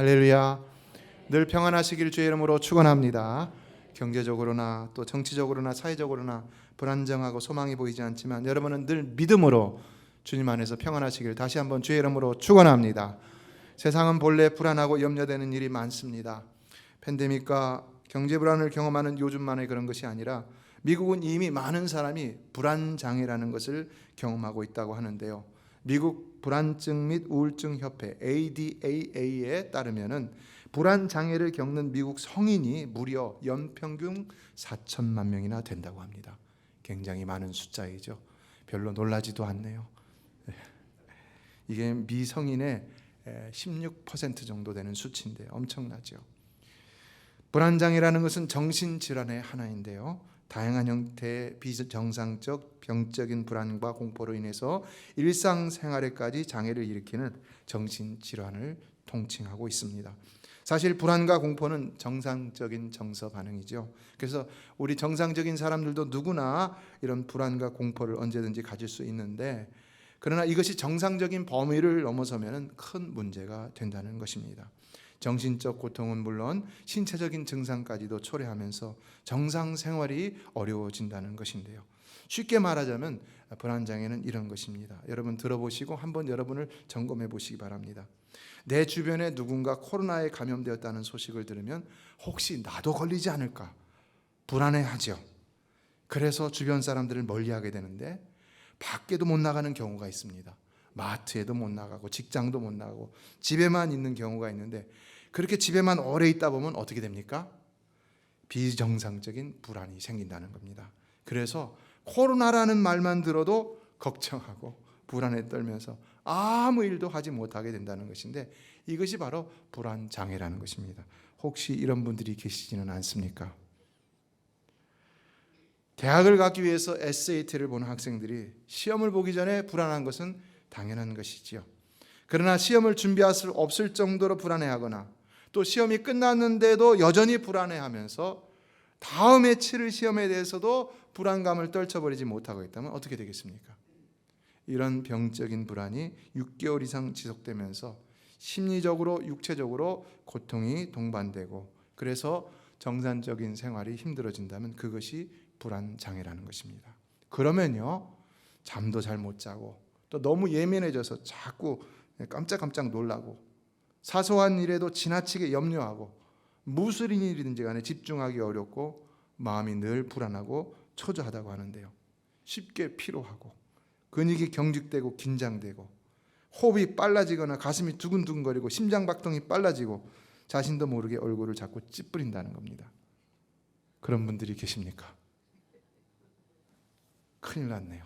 할렐루야. 늘 평안하시길 주의 이름으로 축원합니다. 경제적으로나 또 정치적으로나 사회적으로나 불안정하고 소망이 보이지 않지만 여러분은 늘 믿음으로 주님 안에서 평안하시길 다시 한번 주의 이름으로 축원합니다. 세상은 본래 불안하고 염려되는 일이 많습니다. 팬데믹과 경제 불안을 경험하는 요즘만의 그런 것이 아니라 미국은 이미 많은 사람이 불안장애라는 것을 경험하고 있다고 하는데요. 미국 불안증 및 우울증 협회 ADA에 따르면은 불안장애를 겪는 미국 성인이 무려 연평균 4천만 명이나 된다고 합니다. 굉장히 많은 숫자이죠. 별로 놀라지도 않네요. 이게 미성인의 16% 정도 되는 수치인데 엄청나죠. 불안장애라는 것은 정신질환의 하나인데요. 다양한 형태의 비정상적 병적인 불안과 공포로 인해서 일상생활에까지 장애를 일으키는 정신질환을 통칭하고 있습니다. 사실 불안과 공포는 정상적인 정서 반응이죠. 그래서 우리 정상적인 사람들도 누구나 이런 불안과 공포를 언제든지 가질 수 있는데, 그러나 이것이 정상적인 범위를 넘어서면 큰 문제가 된다는 것입니다. 정신적 고통은 물론 신체적인 증상까지도 초래하면서 정상 생활이 어려워진다는 것인데요. 쉽게 말하자면 불안장애는 이런 것입니다. 여러분 들어보시고 한번 여러분을 점검해 보시기 바랍니다. 내 주변에 누군가 코로나에 감염되었다는 소식을 들으면 혹시 나도 걸리지 않을까 불안해하죠. 그래서 주변 사람들을 멀리하게 되는데 밖에도 못 나가는 경우가 있습니다. 마트에도 못 나가고 직장도 못 나가고 집에만 있는 경우가 있는데, 그렇게 집에만 오래 있다 보면 어떻게 됩니까? 비정상적인 불안이 생긴다는 겁니다. 그래서 코로나라는 말만 들어도 걱정하고 불안에 떨면서 아무 일도 하지 못하게 된다는 것인데, 이것이 바로 불안장애라는 것입니다. 혹시 이런 분들이 계시지는 않습니까? 대학을 가기 위해서 SAT를 보는 학생들이 시험을 보기 전에 불안한 것은 당연한 것이지요. 그러나 시험을 준비할 수 없을 정도로 불안해하거나 또 시험이 끝났는데도 여전히 불안해하면서 다음에 치를 시험에 대해서도 불안감을 떨쳐버리지 못하고 있다면 어떻게 되겠습니까? 이런 병적인 불안이 6개월 이상 지속되면서 심리적으로 육체적으로 고통이 동반되고, 그래서 정상적인 생활이 힘들어진다면 그것이 불안장애라는 것입니다. 그러면요, 잠도 잘 못 자고 또 너무 예민해져서 자꾸 깜짝깜짝 놀라고 사소한 일에도 지나치게 염려하고 무슨 일이든지 간에 집중하기 어렵고 마음이 늘 불안하고 초조하다고 하는데요. 쉽게 피로하고 근육이 경직되고 긴장되고 호흡이 빨라지거나 가슴이 두근두근거리고 심장박동이 빨라지고 자신도 모르게 얼굴을 자꾸 찌푸린다는 겁니다. 그런 분들이 계십니까? 큰일 났네요.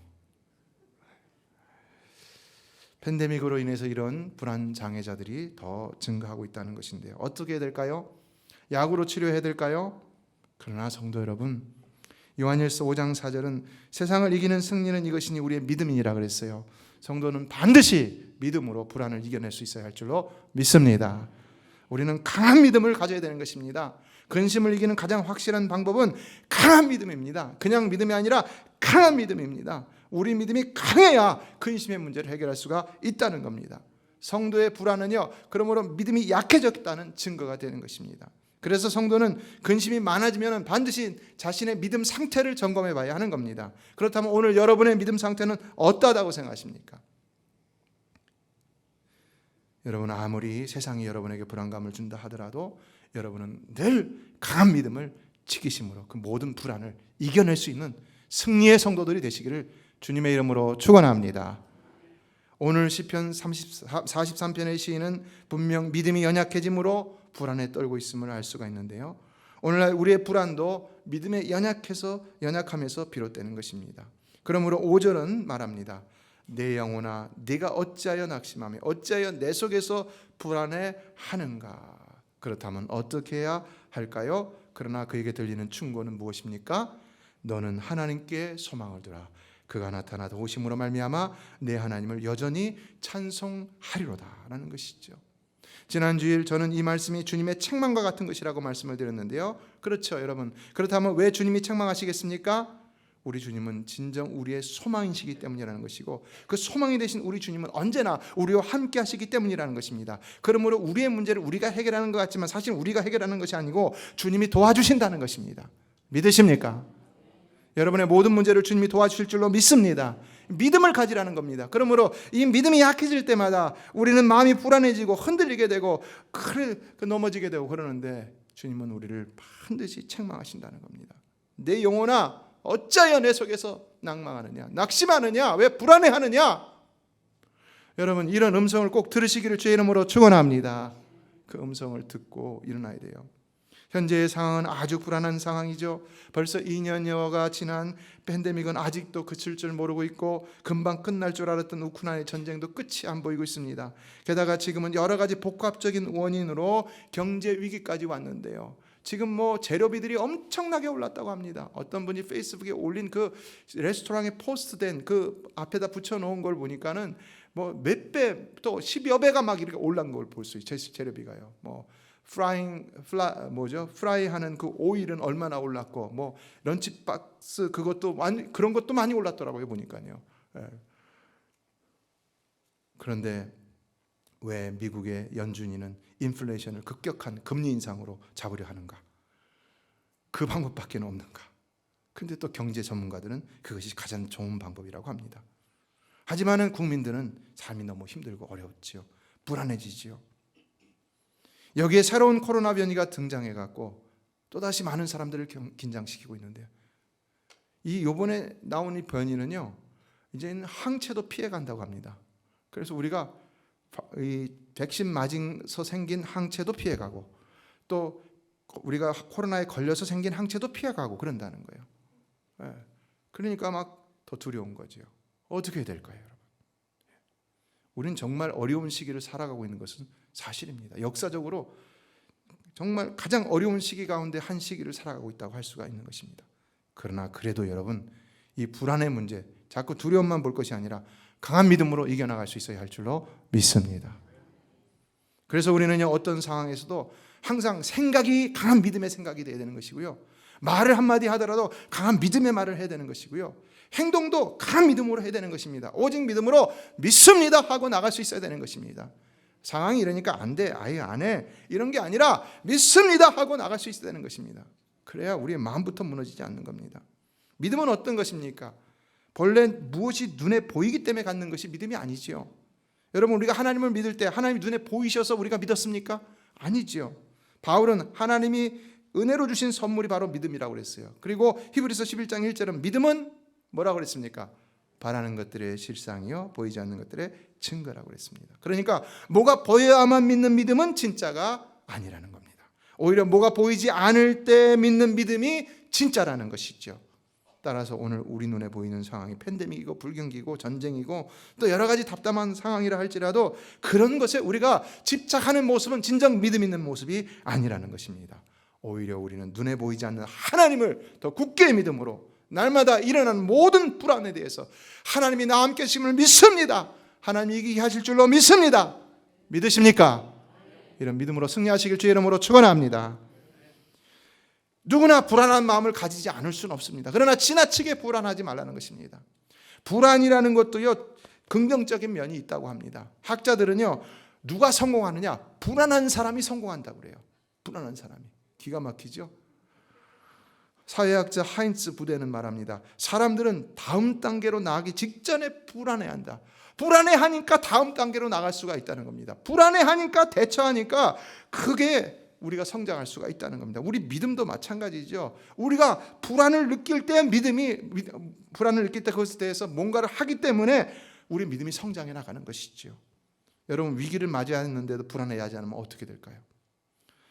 팬데믹으로 인해서 이런 불안 장애자들이 더 증가하고 있다는 것인데요. 어떻게 해야 될까요? 약으로 치료해야 될까요? 그러나 성도 여러분, 요한일서 5장 4절은 세상을 이기는 승리는 이것이니 우리의 믿음이니라 그랬어요. 성도는 반드시 믿음으로 불안을 이겨낼 수 있어야 할 줄로 믿습니다. 우리는 강한 믿음을 가져야 되는 것입니다. 근심을 이기는 가장 확실한 방법은 강한 믿음입니다. 그냥 믿음이 아니라 강한 믿음입니다. 우리 믿음이 강해야 근심의 문제를 해결할 수가 있다는 겁니다. 성도의 불안은요, 그러므로 믿음이 약해졌다는 증거가 되는 것입니다. 그래서 성도는 근심이 많아지면 반드시 자신의 믿음 상태를 점검해 봐야 하는 겁니다. 그렇다면 오늘 여러분의 믿음 상태는 어떠하다고 생각하십니까? 여러분, 아무리 세상이 여러분에게 불안감을 준다 하더라도 여러분은 늘 강한 믿음을 지키심으로 그 모든 불안을 이겨낼 수 있는 승리의 성도들이 되시기를 주님의 이름으로 축원합니다. 오늘 시편 43편의 시인은 분명 믿음이 연약해짐으로 불안에 떨고 있음을 알 수가 있는데요. 오늘날 우리의 불안도 믿음에 연약함에서 비롯되는 것입니다. 그러므로 5절은 말합니다. 내 영혼아 네가 어찌하여 낙심하며 어찌하여 내 속에서 불안해하는가. 그렇다면 어떻게 해야 할까요? 그러나 그에게 들리는 충고는 무엇입니까? 너는 하나님께 소망을 두라. 그가 나타나 도우심으로 말미암아 내 하나님을 여전히 찬송하리로다 라는 것이죠. 지난 주일 저는 이 말씀이 주님의 책망과 같은 것이라고 말씀을 드렸는데요. 그렇죠, 여러분. 그렇다면 왜 주님이 책망하시겠습니까? 우리 주님은 진정 우리의 소망이시기 때문이라는 것이고, 그 소망이 되신 우리 주님은 언제나 우리와 함께 하시기 때문이라는 것입니다. 그러므로 우리의 문제를 우리가 해결하는 것 같지만 사실 우리가 해결하는 것이 아니고 주님이 도와주신다는 것입니다. 믿으십니까? 여러분의 모든 문제를 주님이 도와주실 줄로 믿습니다. 믿음을 가지라는 겁니다. 그러므로 이 믿음이 약해질 때마다 우리는 마음이 불안해지고 흔들리게 되고 넘어지게 되고 그러는데, 주님은 우리를 반드시 책망하신다는 겁니다. 내 영혼아, 어찌하여 내 속에서 낭망하느냐, 낙심하느냐, 왜 불안해하느냐. 여러분, 이런 음성을 꼭 들으시기를 주의 이름으로 축원합니다. 그 음성을 듣고 일어나야 돼요. 현재의 상황은 아주 불안한 상황이죠. 벌써 2년여가 지난 팬데믹은 아직도 그칠 줄 모르고 있고, 금방 끝날 줄 알았던 우크라이나 전쟁도 끝이 안 보이고 있습니다. 게다가 지금은 여러 가지 복합적인 원인으로 경제 위기까지 왔는데요. 지금 재료비들이 엄청나게 올랐다고 합니다. 어떤 분이 페이스북에 올린 그 레스토랑에 포스트된 그 앞에다 붙여놓은 걸 보니까는 몇 배, 또 10여 배가 막 이렇게 올란 걸 볼 수 있어요. 재료비가요. 프라이하는 그 오일은 얼마나 올랐고, 런치박스 그것도 그런 것도 많이 올랐더라고요, 보니까요. 그런데 왜 미국의 연준이는 인플레이션을 급격한 금리 인상으로 잡으려 하는가? 그 방법밖에 없는가? 그런데 또 경제 전문가들은 그것이 가장 좋은 방법이라고 합니다. 하지만은 국민들은 삶이 너무 힘들고 어려웠지요. 불안해지지요. 여기에 새로운 코로나 변이가 등장해갖고 또다시 많은 사람들을 긴장시키고 있는데요. 요번에 나온 이 변이는요, 이제는 항체도 피해간다고 합니다. 그래서 우리가 이 백신 맞으면서 생긴 항체도 피해가고, 또 우리가 코로나에 걸려서 생긴 항체도 피해가고 그런다는 거예요. 그러니까 막 더 두려운 거죠. 어떻게 될까요, 여러분? 우리는 정말 어려운 시기를 살아가고 있는 것은 사실입니다. 역사적으로 정말 가장 어려운 시기 가운데 한 시기를 살아가고 있다고 할 수가 있는 것입니다. 그러나 그래도 여러분, 이 불안의 문제, 자꾸 두려움만 볼 것이 아니라 강한 믿음으로 이겨나갈 수 있어야 할 줄로 믿습니다. 그래서 우리는요, 어떤 상황에서도 항상 생각이 강한 믿음의 생각이 되어야 되는 것이고요, 말을 한마디 하더라도 강한 믿음의 말을 해야 되는 것이고요, 행동도 강한 믿음으로 해야 되는 것입니다. 오직 믿음으로 믿습니다 하고 나갈 수 있어야 되는 것입니다. 상황이 이러니까 안 돼, 아예 안 해, 이런 게 아니라 믿습니다 하고 나갈 수 있어야 되는 것입니다. 그래야 우리의 마음부터 무너지지 않는 겁니다. 믿음은 어떤 것입니까? 본래 무엇이 눈에 보이기 때문에 갖는 것이 믿음이 아니지요. 여러분, 우리가 하나님을 믿을 때 하나님이 눈에 보이셔서 우리가 믿었습니까? 아니지요. 바울은 하나님이 은혜로 주신 선물이 바로 믿음이라고 그랬어요. 그리고 히브리서 11장 1절은 믿음은 뭐라고 그랬습니까? 바라는 것들의 실상이요, 보이지 않는 것들의 증거라고 그랬습니다. 그러니까 뭐가 보여야만 믿는 믿음은 진짜가 아니라는 겁니다. 오히려 뭐가 보이지 않을 때 믿는 믿음이 진짜라는 것이죠. 따라서 오늘 우리 눈에 보이는 상황이 팬데믹이고 불경기고 전쟁이고 또 여러 가지 답답한 상황이라 할지라도 그런 것에 우리가 집착하는 모습은 진정 믿음 있는 모습이 아니라는 것입니다. 오히려 우리는 눈에 보이지 않는 하나님을 더 굳게 믿음으로 날마다 일어나는 모든 불안에 대해서 하나님이 나와 함께 하심을 믿습니다. 하나님이 이기게 하실 줄로 믿습니다. 믿으십니까? 이런 믿음으로 승리하시길 주의 이름으로 축원합니다. 누구나 불안한 마음을 가지지 않을 수는 없습니다. 그러나 지나치게 불안하지 말라는 것입니다. 불안이라는 것도요, 긍정적인 면이 있다고 합니다. 학자들은요, 누가 성공하느냐? 불안한 사람이 성공한다고 그래요. 불안한 사람이. 기가 막히죠? 사회학자 하인츠 부데는 말합니다. 사람들은 다음 단계로 나가기 직전에 불안해한다. 불안해하니까 다음 단계로 나갈 수가 있다는 겁니다. 불안해하니까 대처하니까 그게 우리가 성장할 수가 있다는 겁니다. 우리 믿음도 마찬가지죠. 우리가 불안을 느낄 때 불안을 느낄 때 그것에 대해서 뭔가를 하기 때문에 우리 믿음이 성장해 나가는 것이죠. 여러분, 위기를 맞이했는데도 불안해하지 않으면 어떻게 될까요?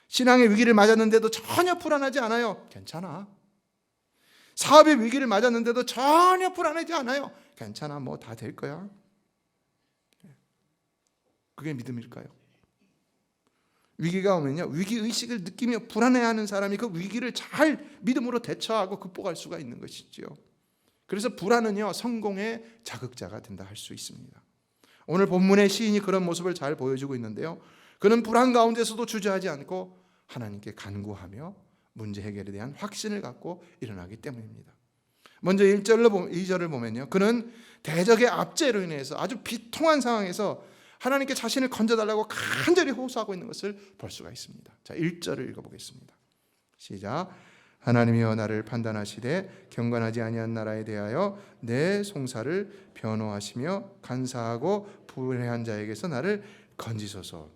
신앙의 위기를 맞았는데도 전혀 불안하지 않아요. 괜찮아. 사업의 위기를 맞았는데도 전혀 불안하지 않아요. 괜찮아, 뭐 다 될 거야. 그게 믿음일까요? 위기가 오면요, 위기의식을 느끼며 불안해하는 사람이 그 위기를 잘 믿음으로 대처하고 극복할 수가 있는 것이지요. 그래서 불안은요, 성공의 자극자가 된다 할 수 있습니다. 오늘 본문의 시인이 그런 모습을 잘 보여주고 있는데요, 그는 불안 가운데서도 주저하지 않고 하나님께 간구하며 문제 해결에 대한 확신을 갖고 일어나기 때문입니다. 먼저 2절을 보면요, 그는 대적의 압제로 인해서 아주 비통한 상황에서 하나님께 자신을 건져달라고 간절히 호소하고 있는 것을 볼 수가 있습니다. 자, 1절을 읽어보겠습니다. 시작. 하나님이여 나를 판단하시되 경건하지 아니한 나라에 대하여 내 송사를 변호하시며 간사하고 불의한 자에게서 나를 건지소서.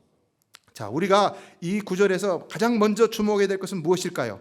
자, 우리가 이 구절에서 가장 먼저 주목해야 될 것은 무엇일까요?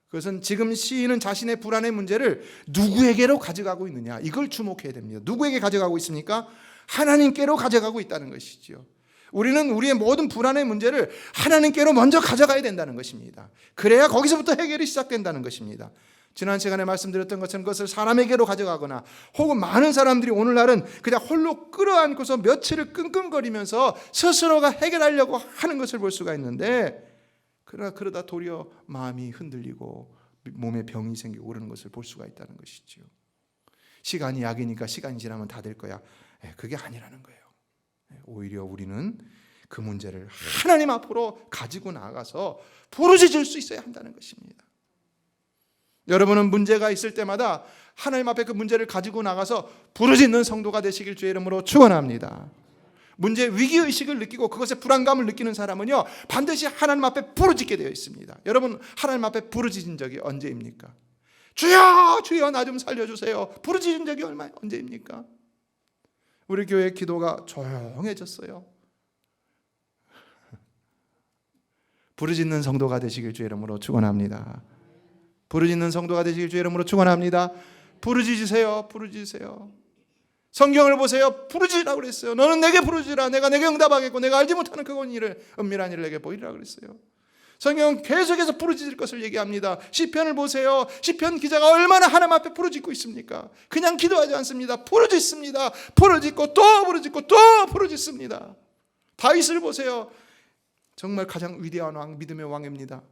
그것은 지금 시인은 자신의 불안의 문제를 누구에게로 가져가고 있느냐, 이걸 주목해야 됩니다. 누구에게 가져가고 있습니까? 하나님께로 가져가고 있다는 것이죠. 우리는 우리의 모든 불안의 문제를 하나님께로 먼저 가져가야 된다는 것입니다. 그래야 거기서부터 해결이 시작된다는 것입니다. 지난 시간에 말씀드렸던 것처럼 그것을 사람에게로 가져가거나 혹은 많은 사람들이 오늘날은 그냥 홀로 끌어안고서 며칠을 끙끙거리면서 스스로가 해결하려고 하는 것을 볼 수가 있는데, 그러다 도리어 마음이 흔들리고 몸에 병이 생기고 그러는 것을 볼 수가 있다는 것이죠. 시간이 약이니까 시간이 지나면 다 될 거야. 그게 아니라는 거예요. 오히려 우리는 그 문제를 하나님 앞으로 가지고 나가서 부르짖을 수 있어야 한다는 것입니다. 여러분은 문제가 있을 때마다 하나님 앞에 그 문제를 가지고 나가서 부르짖는 성도가 되시길 주의 이름으로 축원합니다. 문제 위기의식을 느끼고 그것에 불안감을 느끼는 사람은요, 반드시 하나님 앞에 부르짖게 되어 있습니다. 여러분, 하나님 앞에 부르짖은 적이 언제입니까? 주여 주여 나 좀 살려주세요. 부르짖은 적이 언제입니까? 우리 교회 기도가 조용해졌어요. 부르짖는 성도가 되시길 주의 이름으로 축원합니다. 부르짖는 성도가 되시길 주의 이름으로 축원합니다. 부르짖으세요. 부르짖으세요. 성경을 보세요. 부르짖으라고 그랬어요. 너는 내게 부르짖으라. 내가 내게 응답하겠고 내가 알지 못하는 그건 일을 은밀한 일을 내게 보이리라 그랬어요. 성경은 계속해서 부르짖을 것을 얘기합니다. 시편을 보세요. 시편 기자가 얼마나 하나님 앞에 부르짖고 있습니까? 그냥 기도하지 않습니다. 부르짖습니다. 부르짖고 또 부르짖고 또 부르짖습니다. 다윗을 보세요. 정말 가장 위대한 왕, 믿음의 왕입니다.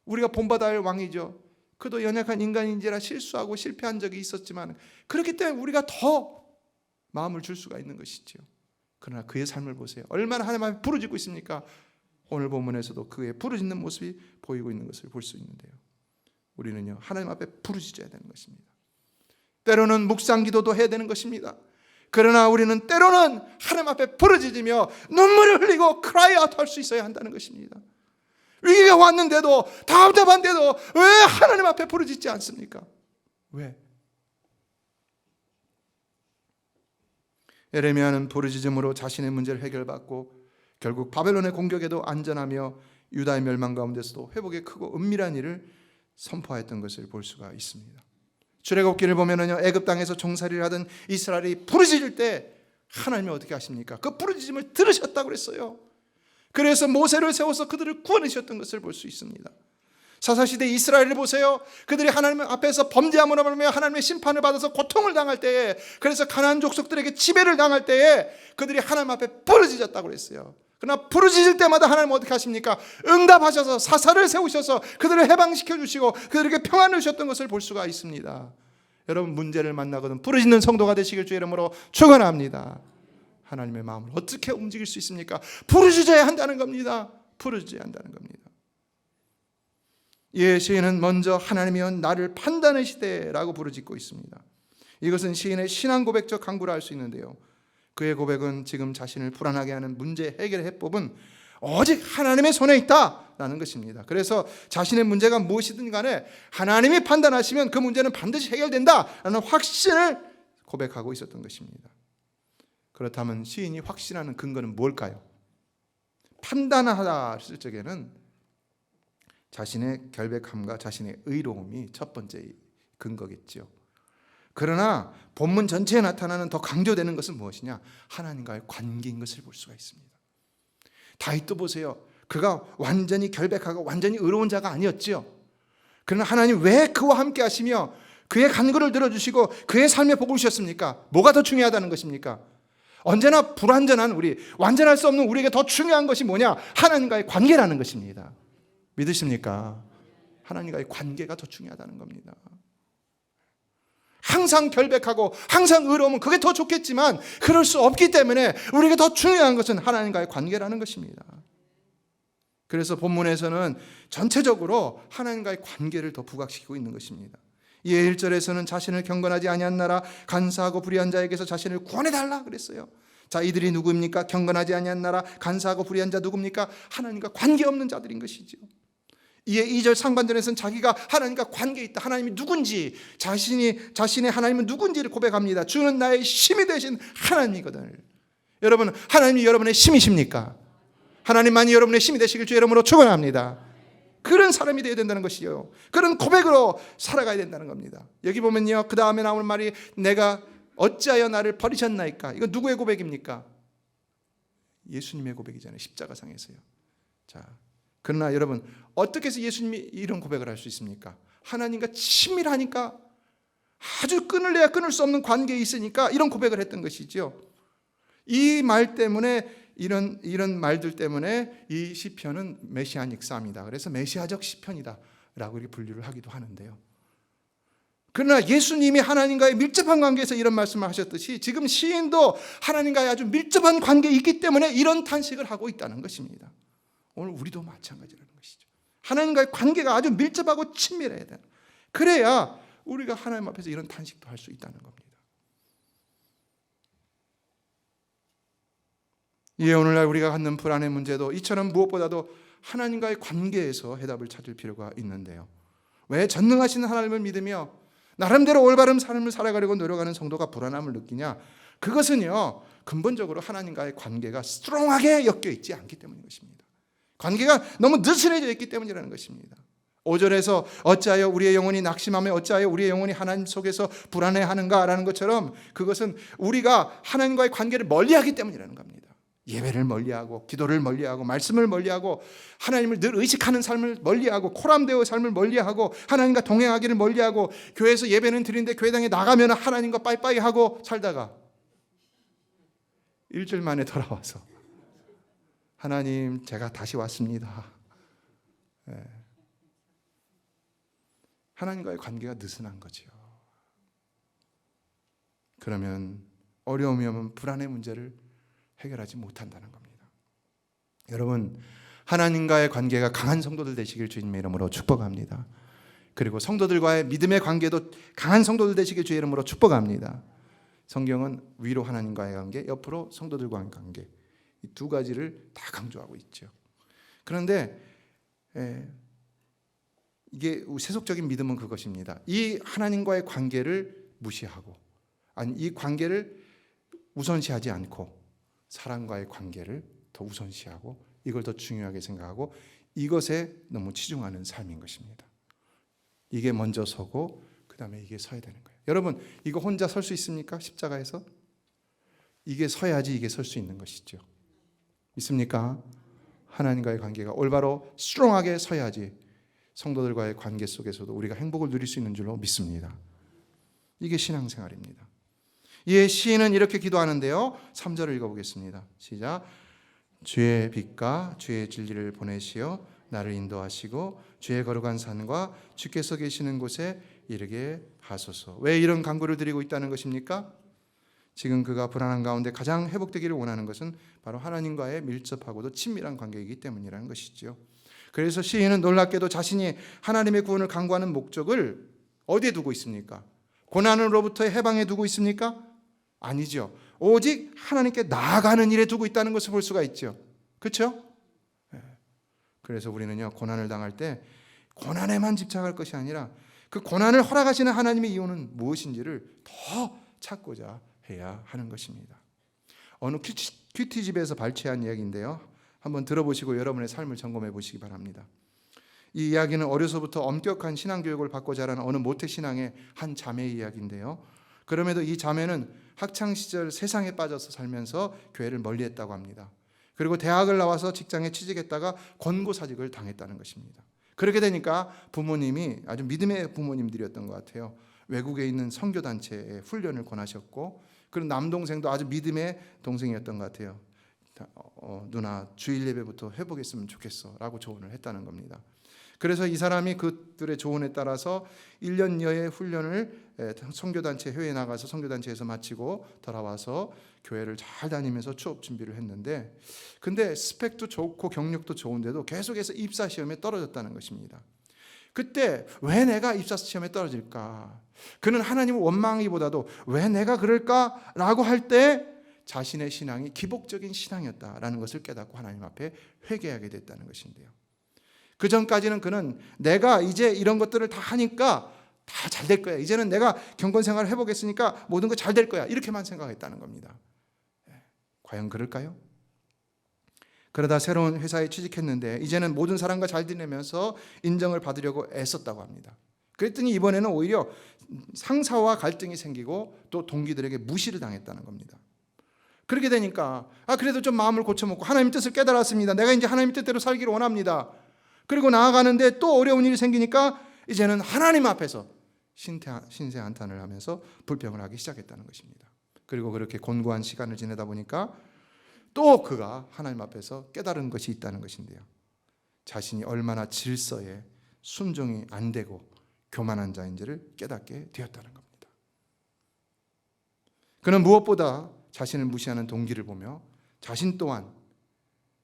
우리가 본받아야 할 왕이죠. 그도 연약한 인간인지라 실수하고 실패한 적이 있었지만 그렇기 때문에 우리가 더 마음을 줄 수가 있는 것이죠. 그러나 그의 삶을 보세요. 얼마나 하나님 앞에 부르짖고 있습니까? 오늘 본문에서도 그의 부르짖는 모습이 보이고 있는 것을 볼 수 있는데요. 우리는요, 하나님 앞에 부르짖어야 되는 것입니다. 때로는 묵상 기도도 해야 되는 것입니다. 그러나 우리는 때로는 하나님 앞에 부르짖으며 눈물을 흘리고 cry out 할 수 있어야 한다는 것입니다. 위기가 왔는데도 답답한데도 왜 하나님 앞에 부르짖지 않습니까? 왜? 에레미야는 부르짖음으로 자신의 문제를 해결받고 결국 바벨론의 공격에도 안전하며 유다의 멸망 가운데서도 회복의 크고 은밀한 일을 선포했던 것을 볼 수가 있습니다. 출애굽기를 보면은요, 애굽 땅에서 종살이를 하던 이스라엘이 부르짖을 때 하나님이 어떻게 하십니까? 그 부르짖음을 들으셨다고 그랬어요. 그래서 모세를 세워서 그들을 구원하셨던 것을 볼 수 있습니다. 사사시대 이스라엘을 보세요. 그들이 하나님 앞에서 범죄함으로 말미암아 하나님의 심판을 받아서 고통을 당할 때에, 그래서 가나안 족속들에게 지배를 당할 때에 그들이 하나님 앞에 부르짖었다고 그랬어요. 그러나 부르짖을 때마다 하나님은 어떻게 하십니까? 응답하셔서 사사를 세우셔서 그들을 해방시켜 주시고 그들에게 평안을 주셨던 것을 볼 수가 있습니다. 여러분, 문제를 만나거든 부르짖는 성도가 되시길 주의 이름으로 축원합니다. 하나님의 마음을 어떻게 움직일 수 있습니까? 부르짖어야 한다는 겁니다. 부르짖어야 한다는 겁니다. 예, 시인은 먼저 하나님이여 나를 판단하시되라고 부르짖고 있습니다. 이것은 시인의 신앙 고백적 강구라 할 수 있는데요, 그의 고백은 지금 자신을 불안하게 하는 문제 해결의 해법은 오직 하나님의 손에 있다라는 것입니다. 그래서 자신의 문제가 무엇이든 간에 하나님이 판단하시면 그 문제는 반드시 해결된다라는 확신을 고백하고 있었던 것입니다. 그렇다면 시인이 확신하는 근거는 뭘까요? 판단하다 했을 적에는 자신의 결백함과 자신의 의로움이 첫 번째 근거겠죠. 그러나 본문 전체에 나타나는 더 강조되는 것은 무엇이냐? 하나님과의 관계인 것을 볼 수가 있습니다. 다윗도 보세요. 그가 완전히 결백하고 완전히 의로운 자가 아니었지요. 그러나 하나님 왜 그와 함께 하시며 그의 간구를 들어주시고 그의 삶에 복을 주셨습니까? 뭐가 더 중요하다는 것입니까? 언제나 불완전한 우리, 완전할 수 없는 우리에게 더 중요한 것이 뭐냐? 하나님과의 관계라는 것입니다. 믿으십니까? 하나님과의 관계가 더 중요하다는 겁니다. 항상 결백하고 항상 의로우면 그게 더 좋겠지만 그럴 수 없기 때문에 우리에게 더 중요한 것은 하나님과의 관계라는 것입니다. 그래서 본문에서는 전체적으로 하나님과의 관계를 더 부각시키고 있는 것입니다. 이에 1절에서는 자신을 경건하지 아니한 나라 간사하고 불의한 자에게서 자신을 구원해달라 그랬어요. 자, 이들이 누구입니까? 경건하지 아니한 나라 간사하고 불의한 자 누굽니까? 하나님과 관계없는 자들인 것이죠. 이에 2절 상반절에서는 자기가 하나님과 관계에 있다, 하나님이 누군지, 자신의 하나님은 누군지를 고백합니다. 주는 나의 힘이 되신 하나님이거든. 여러분, 하나님이 여러분의 힘이십니까? 하나님만이 여러분의 힘이 되시길 주 이름으로 축원합니다. 그런 사람이 되어야 된다는 것이요, 그런 고백으로 살아가야 된다는 겁니다. 여기 보면요, 그 다음에 나오는 말이 내가 어찌하여 나를 버리셨나이까? 이거 누구의 고백입니까? 예수님의 고백이잖아요. 십자가상에서요. 자, 그러나 여러분, 어떻게 해서 예수님이 이런 고백을 할 수 있습니까? 하나님과 친밀하니까, 아주 끊을래야 끊을 수 없는 관계에 있으니까 이런 고백을 했던 것이죠. 이 말 때문에, 이런 말들 때문에 이 시편은 메시아닉 쌈이다, 그래서 메시아적 시편이다 라고 이렇게 분류를 하기도 하는데요. 그러나 예수님이 하나님과의 밀접한 관계에서 이런 말씀을 하셨듯이 지금 시인도 하나님과의 아주 밀접한 관계에 있기 때문에 이런 탄식을 하고 있다는 것입니다. 오늘 우리도 마찬가지라는 것이죠. 하나님과의 관계가 아주 밀접하고 친밀해야 돼요. 그래야 우리가 하나님 앞에서 이런 탄식도 할 수 있다는 겁니다. 예, 오늘날 우리가 갖는 불안의 문제도 이처럼 무엇보다도 하나님과의 관계에서 해답을 찾을 필요가 있는데요. 왜 전능하신 하나님을 믿으며 나름대로 올바른 삶을 살아가려고 노력하는 성도가 불안함을 느끼냐? 그것은요, 근본적으로 하나님과의 관계가 스트롱하게 엮여 있지 않기 때문인 것입니다. 관계가 너무 느슨해져 있기 때문이라는 것입니다. 5절에서 어찌하여 우리의 영혼이 낙심하며 어찌하여 우리의 영혼이 하나님 속에서 불안해하는가라는 것처럼 그것은 우리가 하나님과의 관계를 멀리하기 때문이라는 겁니다. 예배를 멀리하고 기도를 멀리하고 말씀을 멀리하고 하나님을 늘 의식하는 삶을 멀리하고 코람데오의 삶을 멀리하고 하나님과 동행하기를 멀리하고 교회에서 예배는 드리는데 교회당에 나가면 하나님과 빠이빠이 하고 살다가 일주일 만에 돌아와서 하나님, 제가 다시 왔습니다. 네. 하나님과의 관계가 느슨한 거죠. 그러면 어려움이 오면 불안의 문제를 해결하지 못한다는 겁니다. 여러분, 하나님과의 관계가 강한 성도들 되시길 주님의 이름으로 축복합니다. 그리고 성도들과의 믿음의 관계도 강한 성도들 되시길 주의 이름으로 축복합니다. 성경은 위로 하나님과의 관계, 옆으로 성도들과의 관계, 이 두 가지를 다 강조하고 있죠. 그런데 이게 세속적인 믿음은 그것입니다. 이 하나님과의 관계를 무시하고, 아니 이 관계를 우선시하지 않고 사랑과의 관계를 더 우선시하고 이걸 더 중요하게 생각하고 이것에 너무 치중하는 삶인 것입니다. 이게 먼저 서고 그 다음에 이게 서야 되는 거예요. 여러분, 이거 혼자 설 수 있습니까? 십자가에서? 이게 서야지 이게 설 수 있는 것이죠. 믿습니까? 하나님과의 관계가 올바로 스트롱하게 서야지 성도들과의 관계 속에서도 우리가 행복을 누릴 수 있는 줄로 믿습니다. 이게 신앙생활입니다. 예, 시인은 이렇게 기도하는데요. 3절을 읽어보겠습니다. 시작. 주의 빛과 주의 진리를 보내시어 나를 인도하시고 주의 거룩한 산과 주께서 계시는 곳에 이르게 하소서. 왜 이런 간구를 드리고 있다는 것입니까? 지금 그가 불안한 가운데 가장 회복되기를 원하는 것은 바로 하나님과의 밀접하고도 친밀한 관계이기 때문이라는 것이죠. 그래서 시인은 놀랍게도 자신이 하나님의 구원을 간구하는 목적을 어디에 두고 있습니까? 고난으로부터의 해방에 두고 있습니까? 아니죠. 오직 하나님께 나아가는 일에 두고 있다는 것을 볼 수가 있죠. 그렇죠? 그래서 우리는요, 고난을 당할 때 고난에만 집착할 것이 아니라 그 고난을 허락하시는 하나님의 이유는 무엇인지를 더 찾고자 해야 하는 것입니다. 어느 큐티집에서 발췌한 이야기인데요. 한번 들어보시고 여러분의 삶을 점검해 보시기 바랍니다. 이 이야기는 어려서부터 엄격한 신앙교육을 받고 자란 어느 모태신앙의 한 자매의 이야기인데요. 그럼에도 이 자매는 학창시절 세상에 빠져서 살면서 교회를 멀리했다고 합니다. 그리고 대학을 나와서 직장에 취직했다가 권고사직을 당했다는 것입니다. 그렇게 되니까 부모님이 아주 믿음의 부모님들이었던 것 같아요. 외국에 있는 선교단체에 훈련을 권하셨고, 그런 남동생도 아주 믿음의 동생이었던 것 같아요. 누나, 주일 예배부터 해보겠으면 좋겠어 라고 조언을 했다는 겁니다. 그래서 이 사람이 그들의 조언에 따라서 1년여의 훈련을 선교단체 회의에 나가서 선교단체에서 마치고 돌아와서 교회를 잘 다니면서 취업 준비를 했는데, 근데 스펙도 좋고 경력도 좋은데도 계속해서 입사시험에 떨어졌다는 것입니다. 그때 왜 내가 입사시험에 떨어질까? 그는 하나님을 원망하기보다도 왜 내가 그럴까라고 할 때 자신의 신앙이 기복적인 신앙이었다라는 것을 깨닫고 하나님 앞에 회개하게 됐다는 것인데요. 그 전까지는 그는 내가 이제 이런 것들을 다 하니까 다 잘 될 거야. 이제는 내가 경건 생활을 해보겠으니까 모든 거 잘 될 거야. 이렇게만 생각했다는 겁니다. 과연 그럴까요? 그러다 새로운 회사에 취직했는데 이제는 모든 사람과 잘 지내면서 인정을 받으려고 애썼다고 합니다. 그랬더니 이번에는 오히려 상사와 갈등이 생기고 또 동기들에게 무시를 당했다는 겁니다. 그렇게 되니까 그래도 좀 마음을 고쳐먹고 하나님 뜻을 깨달았습니다. 내가 이제 하나님 뜻대로 살기를 원합니다. 그리고 나아가는데 또 어려운 일이 생기니까 이제는 하나님 앞에서 신세 한탄을 하면서 불평을 하기 시작했다는 것입니다. 그리고 그렇게 곤고한 시간을 지내다 보니까 또 그가 하나님 앞에서 깨달은 것이 있다는 것인데요. 자신이 얼마나 질서에 순종이 안 되고 교만한 자인지를 깨닫게 되었다는 겁니다. 그는 무엇보다 자신을 무시하는 동기를 보며 자신 또한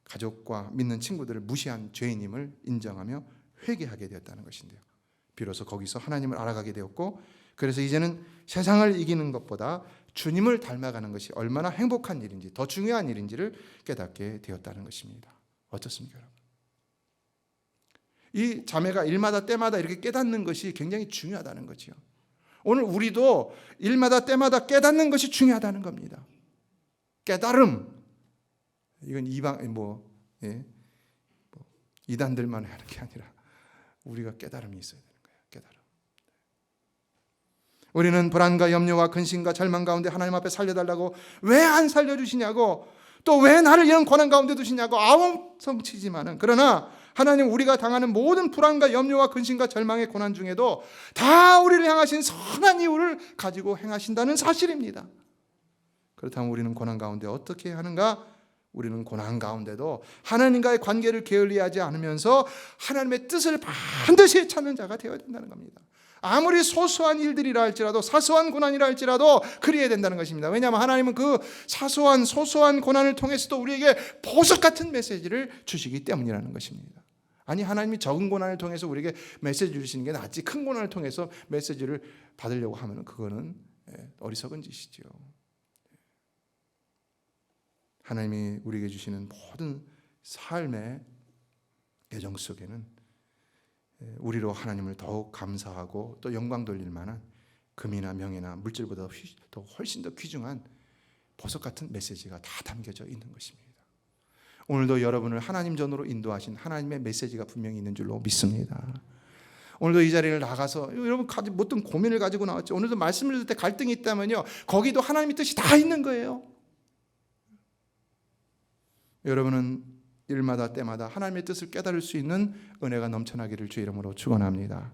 가족과 믿는 친구들을 무시한 죄인임을 인정하며 회개하게 되었다는 것인데요. 비로소 거기서 하나님을 알아가게 되었고, 그래서 이제는 세상을 이기는 것보다 주님을 닮아가는 것이 얼마나 행복한 일인지, 더 중요한 일인지를 깨닫게 되었다는 것입니다. 어떻습니까, 여러분? 이 자매가 일마다 때마다 이렇게 깨닫는 것이 굉장히 중요하다는 거죠. 오늘 우리도 일마다 때마다 깨닫는 것이 중요하다는 겁니다. 깨달음. 이건 이단들만 하는 게 아니라 우리가 깨달음이 있어야 되는 거예요. 깨달음. 우리는 불안과 염려와 근심과 절망 가운데 하나님 앞에 살려달라고 왜 안 살려주시냐고, 또 왜 나를 이런 고난 가운데 두시냐고 아웅성치지만은, 그러나 하나님 우리가 당하는 모든 불안과 염려와 근심과 절망의 고난 중에도 다 우리를 향하신 선한 이유를 가지고 행하신다는 사실입니다. 그렇다면 우리는 고난 가운데 어떻게 하는가? 우리는 고난 가운데도 하나님과의 관계를 게을리하지 않으면서 하나님의 뜻을 반드시 찾는 자가 되어야 된다는 겁니다. 아무리 소소한 일들이라 할지라도, 사소한 고난이라 할지라도 그리해야 된다는 것입니다. 왜냐하면 하나님은 그 소소한 고난을 통해서도 우리에게 보석 같은 메시지를 주시기 때문이라는 것입니다. 아니, 하나님이 적은 고난을 통해서 우리에게 메시지 주시는 게 낫지, 큰 고난을 통해서 메시지를 받으려고 하면 그거는 어리석은 짓이죠. 하나님이 우리에게 주시는 모든 삶의 예정 속에는 우리로 하나님을 더욱 감사하고 또 영광 돌릴 만한 금이나 명예나 물질보다 더 훨씬 더 귀중한 보석 같은 메시지가 다 담겨져 있는 것입니다. 오늘도 여러분을 하나님 전으로 인도하신 하나님의 메시지가 분명히 있는 줄로 믿습니다. 오늘도 이 자리를 나가서 여러분 어떤 고민을 가지고 나왔죠. 오늘도 말씀을 들을 때 갈등이 있다면요, 거기도 하나님의 뜻이 다 있는 거예요. 여러분은 일마다 때마다 하나님의 뜻을 깨달을 수 있는 은혜가 넘쳐나기를 주의 이름으로 축원합니다.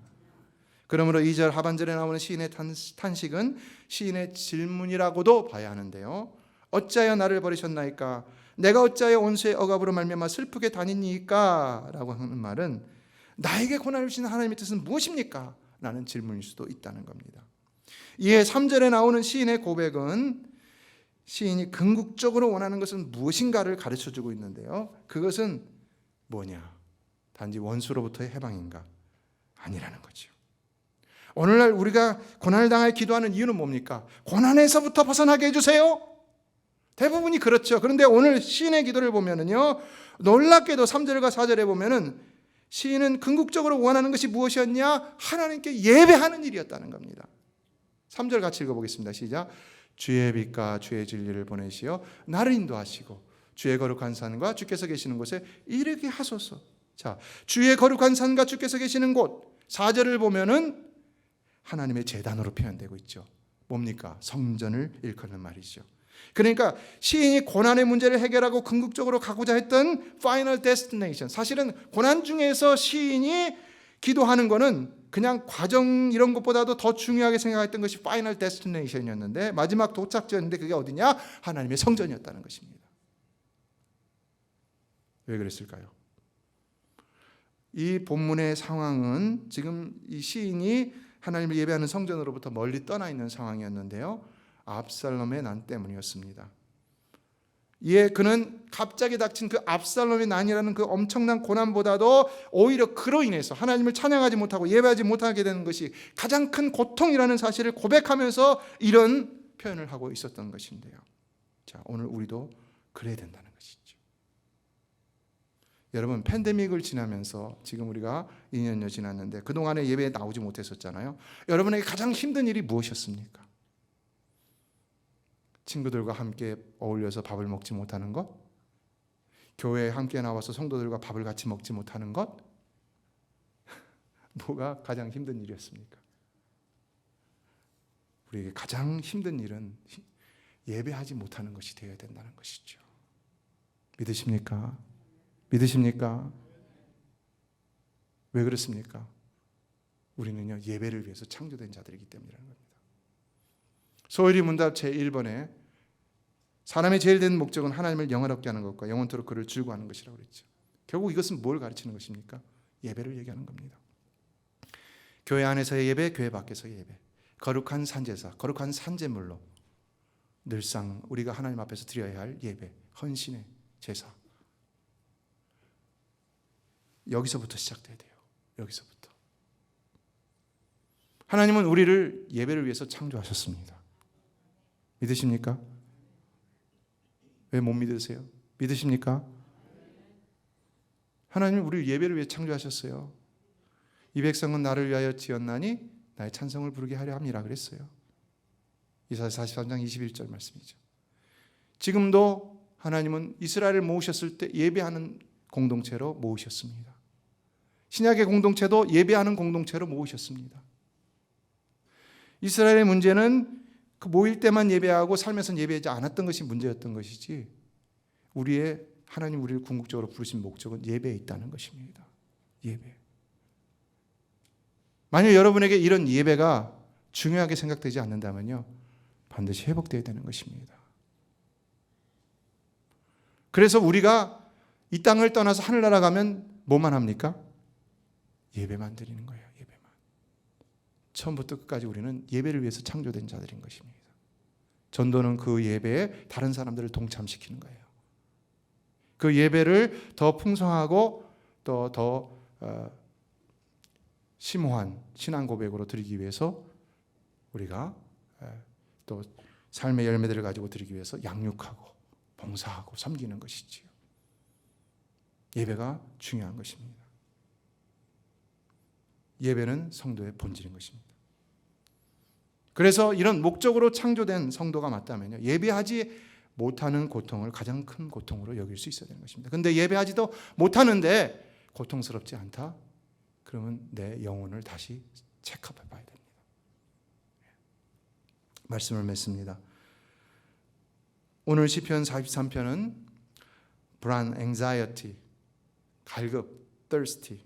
그러므로 2절 하반절에 나오는 시인의 탄식은 시인의 질문이라고도 봐야 하는데요. 어찌하여 나를 버리셨나이까? 내가 어찌하여 온수의 억압으로 말미암아 슬프게 다니니까? 라고 하는 말은 나에게 고난을 주시는 하나님의 뜻은 무엇입니까? 라는 질문일 수도 있다는 겁니다. 이에 3절에 나오는 시인의 고백은 시인이 궁극적으로 원하는 것은 무엇인가를 가르쳐주고 있는데요. 그것은 뭐냐? 단지 원수로부터의 해방인가? 아니라는 거죠. 오늘날 우리가 고난을 당하여 기도하는 이유는 뭡니까? 고난에서부터 벗어나게 해주세요. 대부분이 그렇죠. 그런데 오늘 시인의 기도를 보면은요, 놀랍게도 3절과 4절에 보면은 시인은 궁극적으로 원하는 것이 무엇이었냐? 하나님께 예배하는 일이었다는 겁니다. 3절 같이 읽어보겠습니다. 시작. 주의 빛과 주의 진리를 보내시어 나를 인도하시고 주의 거룩한 산과 주께서 계시는 곳에 이르게 하소서. 자, 주의 거룩한 산과 주께서 계시는 곳, 4절을 보면은 하나님의 제단으로 표현되고 있죠. 뭡니까? 성전을 일컫는 말이죠. 그러니까 시인이 고난의 문제를 해결하고 궁극적으로 가고자 했던 final destination, 사실은 고난 중에서 시인이 기도하는 거는 그냥 과정 이런 것보다도 더 중요하게 생각했던 것이 파이널 데스티네이션이었는데, 마지막 도착지였는데 그게 어디냐? 하나님의 성전이었다는 것입니다. 왜 그랬을까요? 이 본문의 상황은 지금 이 시인이 하나님을 예배하는 성전으로부터 멀리 떠나 있는 상황이었는데요, 압살롬의 난 때문이었습니다. 그는 갑자기 닥친 그 압살롬의 난이라는 그 엄청난 고난보다도 오히려 그로 인해서 하나님을 찬양하지 못하고 예배하지 못하게 되는 것이 가장 큰 고통이라는 사실을 고백하면서 이런 표현을 하고 있었던 것인데요. 자, 오늘 우리도 그래야 된다는 것이죠. 여러분, 팬데믹을 지나면서 지금 우리가 2년여 지났는데 그동안에 예배에 나오지 못했었잖아요. 여러분에게 가장 힘든 일이 무엇이었습니까? 친구들과 함께 어울려서 밥을 먹지 못하는 것? 교회에 함께 나와서 성도들과 밥을 같이 먹지 못하는 것? 뭐가 가장 힘든 일이었습니까? 우리에게 가장 힘든 일은 예배하지 못하는 것이 되어야 된다는 것이죠. 믿으십니까? 믿으십니까? 왜 그렇습니까? 우리는요, 예배를 위해서 창조된 자들이기 때문이라는 겁니다. 소요리 문답 제1번에 사람의 제일 된 목적은 하나님을 영화롭게 하는 것과 영원토록 그를 즐거워하는 것이라고 그랬죠. 결국 이것은 뭘 가르치는 것입니까? 예배를 얘기하는 겁니다. 교회 안에서의 예배, 교회 밖에서의 예배, 거룩한 산제사, 거룩한 산제물로 늘상 우리가 하나님 앞에서 드려야 할 예배, 헌신의 제사, 여기서부터 시작돼야 돼요. 여기서부터. 하나님은 우리를 예배를 위해서 창조하셨습니다. 믿으십니까? 왜 못 믿으세요? 믿으십니까? 하나님은 우리를 예배를 위해 창조하셨어요. 이 백성은 나를 위하여 지었나니 나의 찬성을 부르게 하려 함이라 그랬어요. 이사야 43장 21절 말씀이죠. 지금도 하나님은 이스라엘을 모으셨을 때 예배하는 공동체로 모으셨습니다. 신약의 공동체도 예배하는 공동체로 모으셨습니다. 이스라엘의 문제는 그 모일 때만 예배하고 삶에서는 예배하지 않았던 것이 문제였던 것이지, 하나님 우리를 궁극적으로 부르신 목적은 예배에 있다는 것입니다. 예배. 만약 여러분에게 이런 예배가 중요하게 생각되지 않는다면요, 반드시 회복되어야 되는 것입니다. 그래서 우리가 이 땅을 떠나서 하늘나라 가면 뭐만 합니까? 예배만 드리는 거예요. 예배만. 처음부터 끝까지 우리는 예배를 위해서 창조된 자들인 것입니다. 전도는 그 예배에 다른 사람들을 동참시키는 거예요. 그 예배를 더 풍성하고 또 더 심오한 신앙 고백으로 드리기 위해서 우리가 또 삶의 열매들을 가지고 드리기 위해서 양육하고 봉사하고 섬기는 것이지요. 예배가 중요한 것입니다. 예배는 성도의 본질인 것입니다. 그래서 이런 목적으로 창조된 성도가 맞다면요, 예배하지 못하는 고통을 가장 큰 고통으로 여길 수 있어야 되는 것입니다. 그런데 예배하지도 못하는데 고통스럽지 않다? 그러면 내 영혼을 다시 체크해 봐야 됩니다. 말씀을 맺습니다. 오늘 시편 43편은 불안, anxiety, 갈급, thirsty,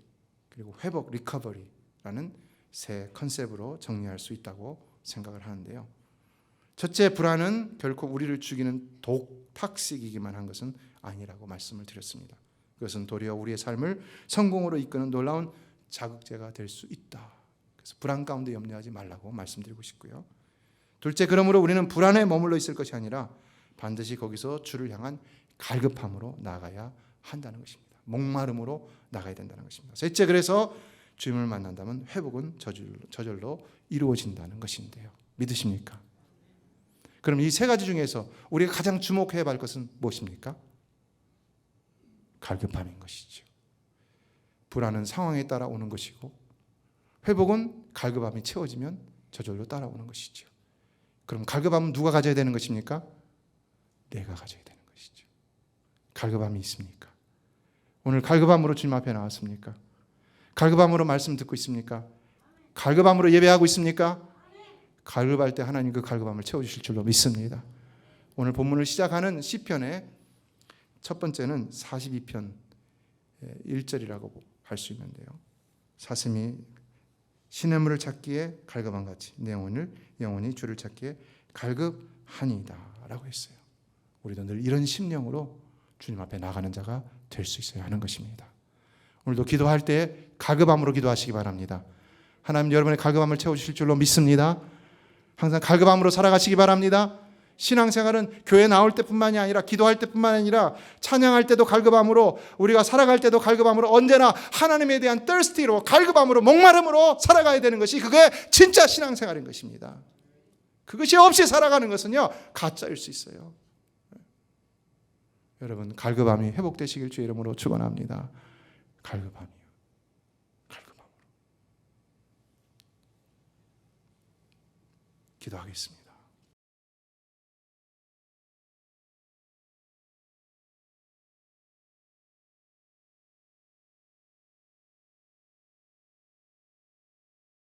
그리고 회복, recovery라는 세 컨셉으로 정리할 수 있다고 생각을 하는데요. 첫째, 불안은 결코 우리를 죽이는 탁식이기만 한 것은 아니라고 말씀을 드렸습니다. 그것은 도리어 우리의 삶을 성공으로 이끄는 놀라운 자극제가 될 수 있다. 그래서 불안 가운데 염려하지 말라고 말씀드리고 싶고요. 둘째, 그러므로 우리는 불안에 머물러 있을 것이 아니라 반드시 거기서 주를 향한 갈급함으로 나아가야 한다는 것입니다. 목마름으로 나가야 된다는 것입니다. 셋째, 그래서 주님을 만난다면 회복은 저절로 이루어진다는 것인데요. 믿으십니까? 그럼 이 세 가지 중에서 우리가 가장 주목해야 할 것은 무엇입니까? 갈급함인 것이죠. 불안은 상황에 따라 오는 것이고, 회복은 갈급함이 채워지면 저절로 따라오는 것이죠. 그럼 갈급함은 누가 가져야 되는 것입니까? 내가 가져야 되는 것이죠. 갈급함이 있습니까? 오늘 갈급함으로 주님 앞에 나왔습니까? 갈급함으로 말씀 듣고 있습니까? 갈급함으로 예배하고 있습니까? 갈급할 때 하나님 그 갈급함을 채워주실 줄로 믿습니다. 오늘 본문을 시작하는 시편의 첫 번째는 42편 1절이라고 할 수 있는데요. 사슴이 시냇물을 찾기에 갈급한 같이 내 영혼이 주를 찾기에 갈급하니이다 라고 했어요. 우리도 늘 이런 심령으로 주님 앞에 나가는 자가 될 수 있어야 하는 것입니다. 오늘도 기도할 때 갈급함으로 기도하시기 바랍니다. 하나님 여러분의 갈급함을 채워주실 줄로 믿습니다. 항상 갈급함으로 살아가시기 바랍니다. 신앙생활은 교회 나올 때뿐만이 아니라 기도할 때뿐만 아니라 찬양할 때도 갈급함으로, 우리가 살아갈 때도 갈급함으로, 언제나 하나님에 대한 thirsty로, 갈급함으로, 목마름으로 살아가야 되는 것이, 그게 진짜 신앙생활인 것입니다. 그것이 없이 살아가는 것은요, 가짜일 수 있어요. 여러분, 갈급함이 회복되시길 주의 이름으로 축원합니다. 갈급함이요. 갈급함으로 기도하겠습니다.